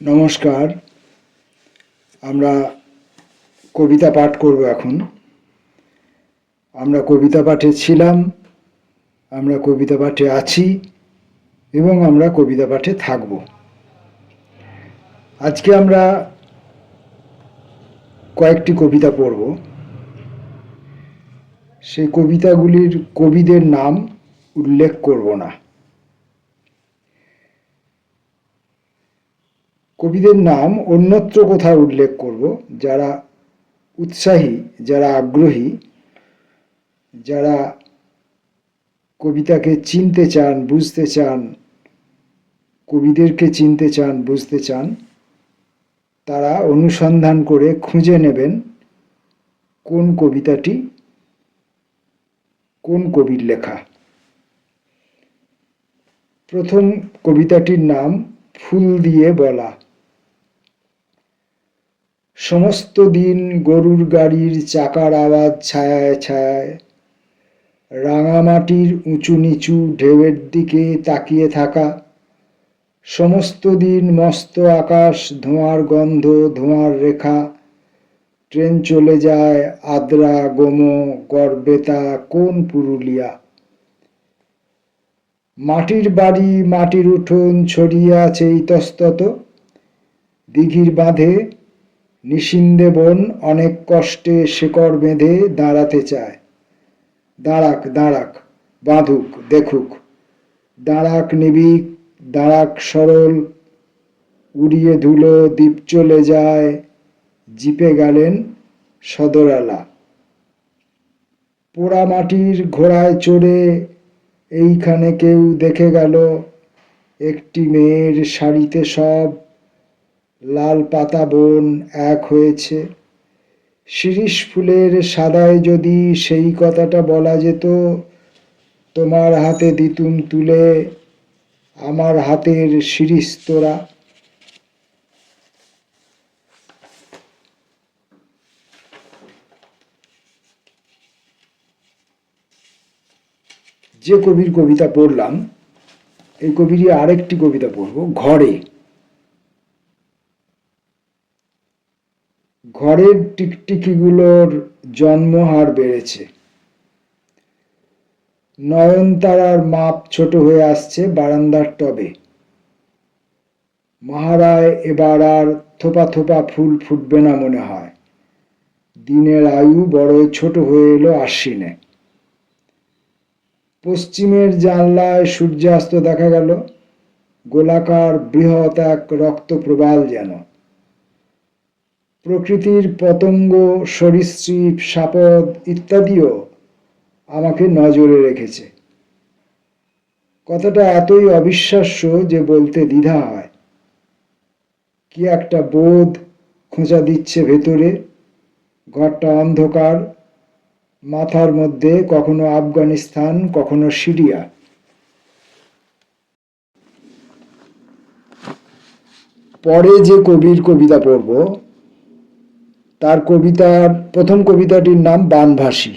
নমস্কার। আমরা কবিতা পাঠ করব এখন। আমরা কবিতা পাঠে ছিলাম, আমরা কবিতা পাঠে আছি এবং আমরা কবিতা পাঠে থাকব। আজকে আমরা কয়েকটি কবিতা পড়ব। সেই কবিতাগুলির কবিদের নাম উল্লেখ করব না। কবিদের নাম অন্যত্র কোথাও উল্লেখ করব। যারা উৎসাহী, যারা আগ্রহী, যারা কবিতাকে চিনতে চান, বুঝতে চান, কবিদেরকে চিনতে চান, বুঝতে চান, তারা অনুসন্ধান করে খুঁজে নেবেন কোন কবিতাটি কোন কবির লেখা। প্রথম কবিতাটির নাম ফুল দিয়ে বলা। সমস্ত দিন গরুর গাড়ির চাকার আওয়াজ ছায়ায় ছায়ায়, রাঙামাটির উঁচু নিচু ঢেউয়ের দিকে তাকিয়ে থাকা। সমস্ত দিন মস্ত আকাশ, ধোঁয়ার গন্ধ, ধোঁয়ার রেখা। ট্রেন চলে যায় আদ্রা, গোমো, গড়বেতা, কোন পুরুলিয়া। মাটির বাড়ি, মাটির উঠোন ছড়িয়ে আছে ইতস্তত। দিঘির বাঁধে নিশিন্দে বন অনেক কষ্টে শেকড় বেঁধে দাঁড়াতে চায়। দাঁড়াক দাঁড়াক, বাঁধুক, দেখুক। দাঁড়াক নিবিক, দাঁড়াক সরল। উড়িয়ে ধুলো দ্বীপ চলে যায়, জিপে গেলেন সদরালা। পোড়া মাটির ঘোড়ায় চড়ে এইখানে কেউ দেখে গেল, একটি মেয়ের শাড়িতে সব লাল পাতা বন এক হয়েছে। শিরীষ ফুলের সাদায় যদি সেই কথাটা বলা যেত, তোমার হাতে দিতুম তুলে আমার হাতের শিরীষ তোরা। যে কবির কবিতা পড়লাম, এই কবিরই আরেকটি কবিতা পড়ব, ঘরে। ঘরের টিকটিকিগুলোর জন্মহার বেড়েছে। নয়নতারার মাপ ছোট হয়ে আসছে বারান্দার টবে। মহারায় এবার আর থোপা থোপা ফুল ফুটবে না মনে হয়। দিনের আয়ু বড়ই ছোট হয়ে এলো আশ্বিনে। পশ্চিমের জানলায় সূর্যাস্ত দেখা গেল, গোলাকার বৃহৎ এক রক্ত প্রবাল যেন। প্রকৃতির পতঙ্গ, সরীসৃপ, সাপদ ইত্যাদিও আমাকে নজরে রেখেছে। কথাটা এতই অবিশ্বাস্য যে বলতে দ্বিধা হয়। কি একটা বোধ খোঁচা দিচ্ছে ভেতরে। ঘরটা অন্ধকার, মাথার মধ্যে কখনো আফগানিস্তান, কখনো সিরিয়া। পরে যে কবির কবিতা পড়ব, তার কবিতার প্রথম কবিতাটির নাম বানভাসী।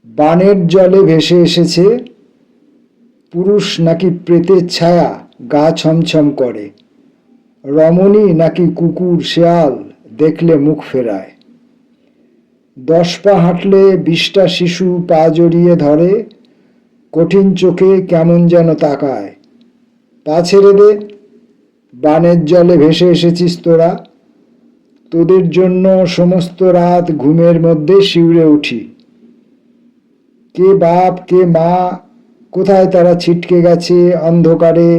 বানের জলে ভেসে এসেছে পুরুষ নাকি প্রেতের ছায়া, গা ছমছম করে। রমণী নাকি কুকুর শেয়াল, দেখলে মুখ ফেরায়। 10 পা হাঁটলে 20টা শিশু পা জড়িয়ে ধরে, কঠিন চোখে কেমন যেন তাকায়। পা ছেড়ে দে, বানের জলে ভেসে এসেছিস তোরা। তোদের জন্য সমস্ত রাত ঘুমের মধ্যে শিউরে উঠি। কে বাপ, কে মা, কোথায় তারা ছিটকে গেছে অন্ধকারে।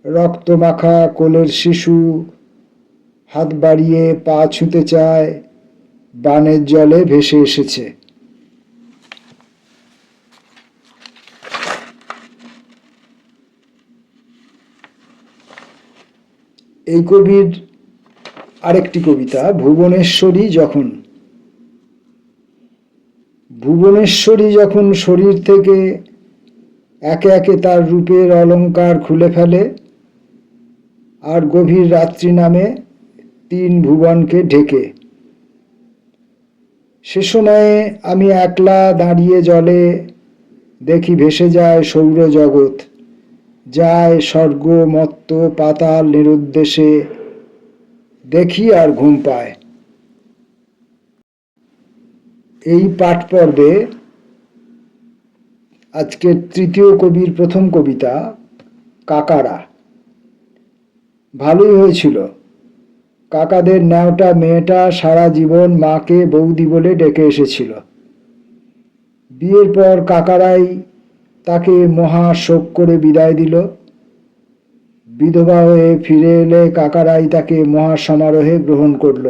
রক্তমাখা কোলের শিশু হাত বাড়িয়ে পা ছুঁতে চায়, বানের জলে ভেসে এসেছে। এই কবির আরেকটি কবিতা, ভুবনেশ্বরী যখন। ভুবনেশ্বরী যখন শরীর থেকে একে একে তার রূপের অলংকার খুলে ফেলে, আর গভীর রাত্রি নামে 3 ভুবনকে ঢেকে। সে সময়ে আমি একলা দাঁড়িয়ে জলে, দেখি ভেসে যায় সৌরজগৎ। যায় স্বর্গ মত্ত পাতাল নিরুদ্দেশে, দেখি আর ঘুম পায়। এই পাঠ পর্বে আজকের তৃতীয় কবির প্রথম কবিতা কাকারা। ভালোই হয়েছিল। কাকাদের ন্যাওটা মেয়েটা সারা জীবন মাকে বৌদি বলে ডেকে এসেছিল। বিয়ের পর কাকারাই তাকে মহা শোক করে বিদায় দিল। বিধবা হয়ে ফিরে এলে কাকারাই তাকে মহা সমারোহে গ্রহণ করল।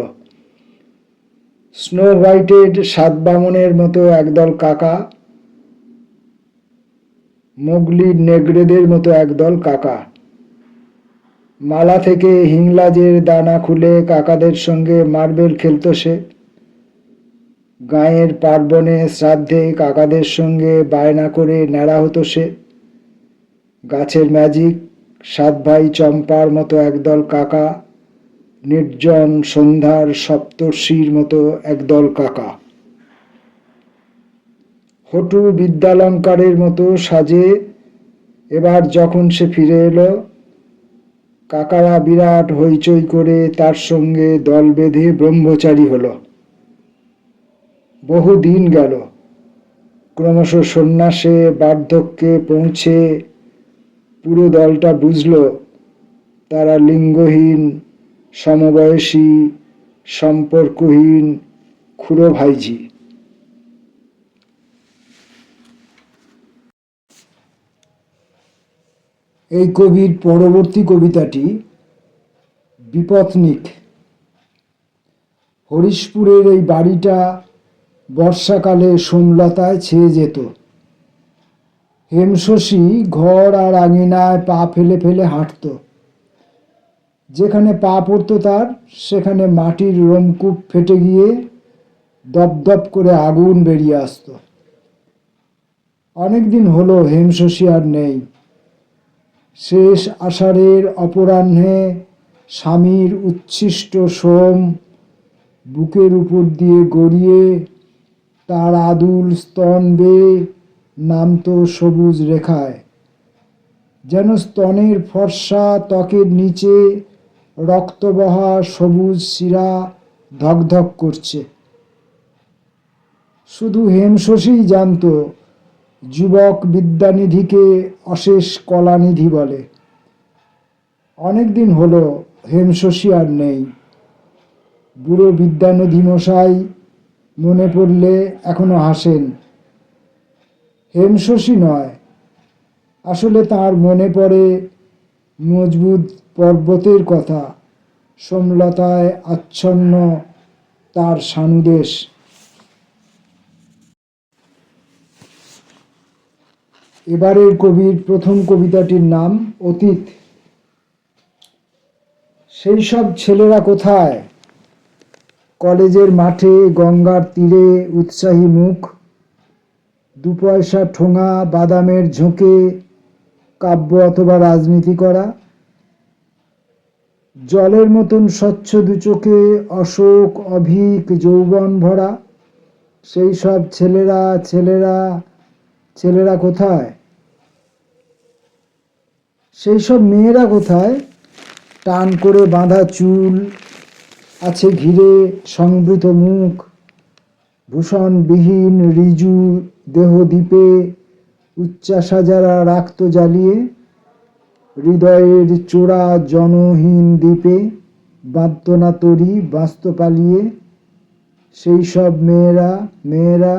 স্নো হোয়াইটের সাত বামনের মতো একদল কাকা, মোগলির নেগড়েদের মতো একদল কাকা। মালা থেকে হিংলাজের দানা খুলে কাকাদের সঙ্গে মার্বেল খেলত সে। গাঁয়ের পার্বণে শ্রাদ্ধে কাকাদের সঙ্গে বায়না করে ন্যাড়া হতো সে। গাছের ম্যাজিক, সাত ভাই চম্পার মতো একদল কাকা, নির্জন সন্ধ্যার সপ্তর্ষির মতো একদল কাকা। হটু বিদ্যালঙ্কারের মতো সাজে এবার যখন সে ফিরে এলো, কাকারা বিরাট হইচই করে তার সঙ্গে দল বেঁধে ব্রহ্মচারী হলো। বহু দিন গেল, ক্রমশ সন্ন্যাসে বার্ধক্যে পৌঁছে পুরো দলটা বুঝল তারা লিঙ্গহীন, সমবয়সী, সম্পর্কহীন খুড়ো ভাইঝি। এই কবির পরবর্তী কবিতাটি বিপথনিক। হরিশপুরের এই বাড়িটা বর্ষাকালে সোমলতায় ছেয়ে যেত। হেমশশী ঘর আর আঙিনায় পা ফেলে ফেলে হাঁটত। যেখানে পা পড়ত তার, সেখানে মাটির রোমকূপ ফেটে গিয়ে দপদপ করে আগুন বেরিয়ে আসত। অনেকদিন হলো হেমশশী আর নেই। শেষ আষাঢ়ের অপরাহ্নে স্বামীর উচ্ছিষ্ট সোম বুকের উপর দিয়ে গড়িয়ে তার আদুল স্তন বেয়ে নামতো সবুজ রেখায়, যেন স্তনের ফর্সা ত্বকের নিচে রক্তবহা সবুজ শিরা ধকধক করছে। শুধু হেমশশীই জানত যুবক বিদ্যানিধিকে অশেষ কলানিধি বলে। অনেকদিন হলো হেমশশী আর নেই। বুড়ো বিদ্যানিধি মশাই মনে পড়লে এখনো হাসেন। হেমশশী নয়, আসলে তার মনে পড়ে মজবুত পর্বতের কথা, সোমলতায় আচ্ছন্ন তার সানুদেশ। এবারের কবির প্রথম কবিতাটির নাম অতীত। সেই সব ছেলেরা কোথায়? কলেজের মাঠে গঙ্গার তীরে উৎসাহী মুখ, দু পয়সা ঠোঙা বাদামের ঝোঁকে কাব্য অথবা রাজনীতি করা। জলের মতন স্বচ্ছ দুচোখে অশোক অভিক যৌবন ভরা। সেই সব ছেলেরা ছেলেরা ছেলেরা কোথায়? সেই সব মেয়েরা কোথায়? টান করে বাঁধা চুল, আছে ঘিরে সংবৃত মুখ, ভূষণবিহীন ঋজু দেহদ্বীপে উচ্চাসা যারা রাখত জ্বালিয়ে, হৃদয়ের চোরা জনহীন দ্বীপে বাঁধত না তরি বাঁচত পালিয়ে। সেই সব মেয়েরা মেয়েরা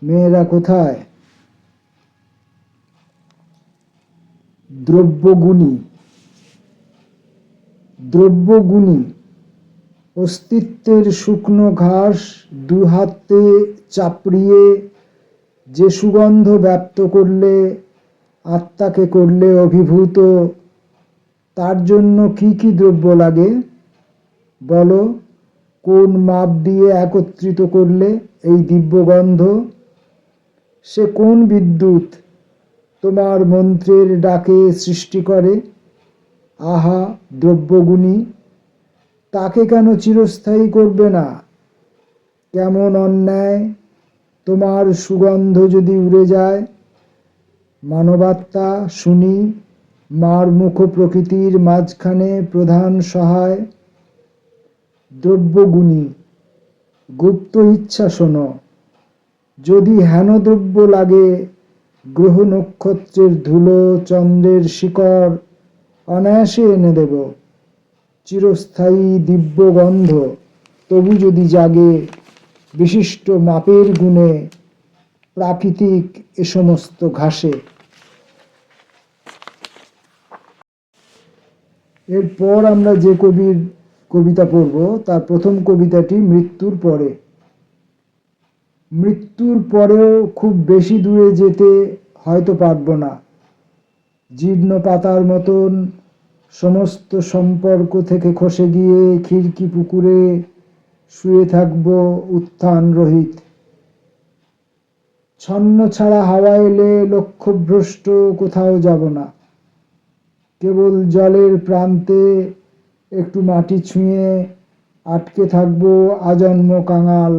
মেয়েরা কোথায়? দ্রব্যগুণী। দ্রব্যগুণী অস্তিত্বের শুকনো ঘাস দু হাতে চাপড়িয়ে যে সুগন্ধ ব্যপ্ত করলে আত্মাকে করলে অভিভূত, তার জন্য কি কি দ্রব্য লাগে বলো? কোন মাপ দিয়ে একত্রিত করলে এই দিব্যগন্ধ? সে কোন বিদ্যুৎ তোমার মন্ত্রের ডাকে সৃষ্টি করে? আহা দ্রব্যগুণী, তাকে কেন চিরস্থায়ী করবে না? কেমন অন্যায় তোমার সুগন্ধ যদি উড়ে যায়। মানবাত্মা শুনি মার মুখ প্রকৃতির মাঝখানে প্রধান সহায়, দ্রব্যগুণী গুপ্ত ইচ্ছা শোনো, যদি হেন দ্রব্য লাগে গ্রহ নক্ষত্রের ধুলো চন্দ্রের শিকড় অনায়াসে এনে দেব, চিরস্থায়ী দিব্য গন্ধ তবু যদি জাগে, বিশিষ্ট মাপের গুণে প্রাকৃতিক এ সমস্ত ঘাসে। এরপর আমরা যে কবির কবিতা পড়ব তার প্রথম কবিতাটি মৃত্যুর পরে। মৃত্যুর পরেও খুব বেশি দূরে যেতে হয়তো পারব না, জীর্ণ পাতার মতন সমস্ত সম্পর্ক থেকে খসে গিয়ে খিড়কি পুকুরে শুয়ে থাকব উত্থান রহিত। ছন্ন ছাড়া হাওয়া এলে লক্ষ্যভ্রষ্ট কোথাও যাব না, কেবল জলের প্রান্তে একটু মাটি ছুঁয়ে আটকে থাকব আজন্ম কাঙাল,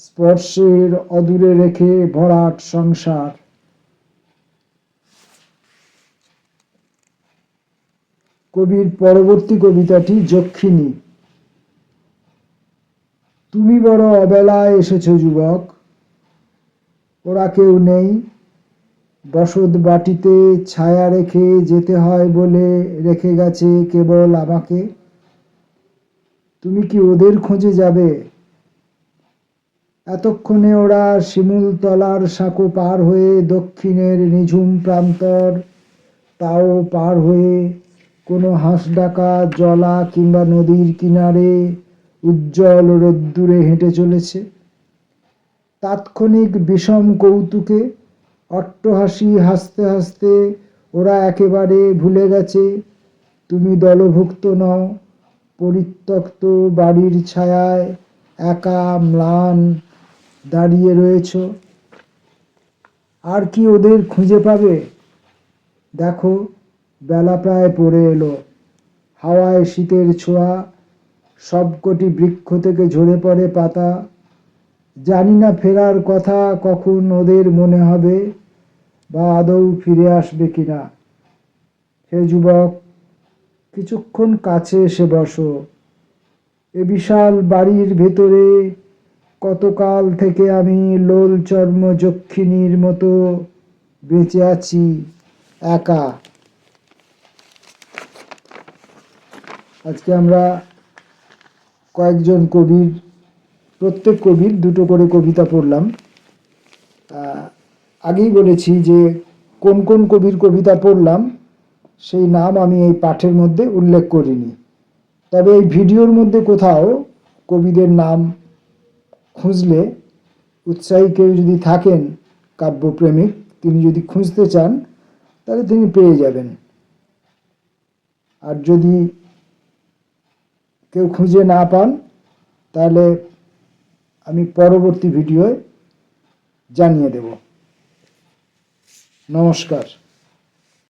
স্পর্শের অদূরে রেখে ভরাট সংসার। কবির পরবর্তী কবিতাটি যক্ষিণী। তুমি বড় অবেলায় এসেছ যুবক, ওরা কেউ নেই, বসত বাটিতে ছায়া রেখে যেতে হয় বলে রেখে গেছে কেবল আমাকে। তুমি কি ওদের খোঁজে যাবে? এতক্ষণে ওরা শিমুলতলার সাঁকো পার হয়ে দক্ষিণের নিঝুম প্রান্তর, তাও পার হয়ে কোনো হাঁসডাকা জলা কিংবা নদীর কিনারে উজ্জ্বল রোদ্দুরে হেঁটে চলেছে। তাৎক্ষণিক বিষম কৌতুকে অট্টহাসি হাসতে হাসতে ওরা একেবারে ভুলে গেছে তুমি দলভুক্ত নও, পরিত্যক্ত বাড়ির ছায়ায় একা ম্লান দাঁড়িয়ে রয়েছ। আর কি ওদের খুঁজে পাবে? দেখো বেলা প্রায় পড়ে এলো, হাওয়ায় শীতের ছোঁয়া, সবকটি বৃক্ষ থেকে ঝরে পড়ে পাতা। জানি না ফেরার কথা কখন ওদের মনে হবে বা আদৌ ফিরে আসবে কিনা। হে যুবক, কিছুক্ষণ কাছে এসে বসো। এ বিশাল বাড়ির ভেতরে কতকাল থেকে আমি লোল চর্ম যক্ষিণীর মতো বেঁচে আছি একা। আজকে আমরা কয়েকজন কবির, প্রত্যেক কবির দুটো করে কবিতা পড়লাম। আগেই বলেছি যে কোন কোন কবির কবিতা পড়লাম সেই নাম আমি এই পাঠের মধ্যে উল্লেখ করিনি, তবে এই ভিডিওর মধ্যে কোথাও কবিদের নাম খুঁজলে উৎসাহী কেউ যদি থাকেন কাব্যপ্রেমিক, তিনি যদি খুঁজতে চান তাহলে তিনি পেয়ে যাবেন। আর যদি কেউ খুঁজে না পান তাহলে আমি পরবর্তী ভিডিওয় জানিয়ে দেব। নমস্কার।